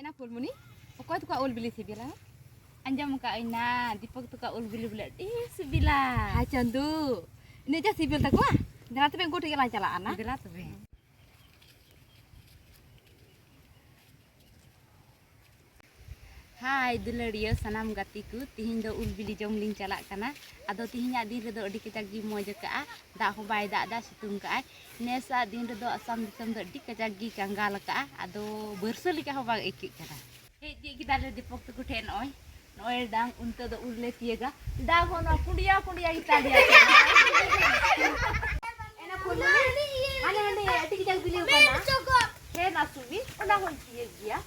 एना फुलमुनी अकय तुका उल बिली सिबिला अंजम का इना दीपक तुका उल बिली बिला D सिबिला hi Chandu ini aja sibil takwa jangan tebe nggo tinggal jalan na dela tebe hai dulariya sanam gatiku tihin do ul bili jom ling calak kana ado tihinya din redo adi kecak gi moj ka da ho bai da situng ka nesa din redo asam disam do adi kecak gi kanggal ka ado berseli ka ho bang ikik kana he di kita le dipok tu ten oi noel dang unta do ulle tiega da ho no kundia kita dia ena puluni ane adi kecak bili kana he na subi ona ho tiega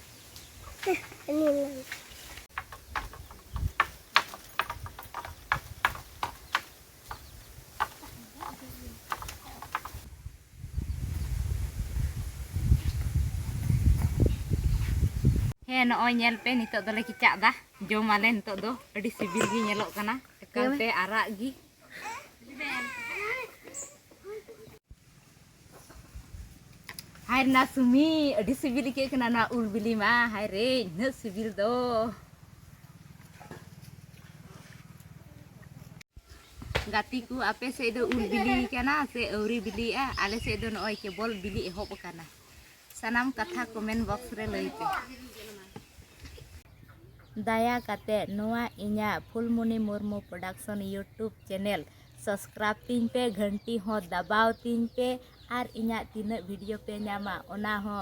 ini he no nyel pe nitok do le kicak dah jom ale nitok do adi sibil gi nyelok kana ekante arak gi hai na sumi adi sibil ke kana na ul bili ma hai re ne sibil do gatiku ape se do ul bili kana se auri bili ale se do no ke bol bili ehop kana sanam katha comment box re lei pe daya kate noa inya Fulmuni Murmu production YouTube channel subscribe tin pe घंटी हो दबाव tin pe ar inya tina video pe nyama ona ho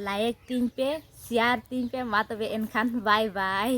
like tin pe share tin pe ma tobe enkhan bye bye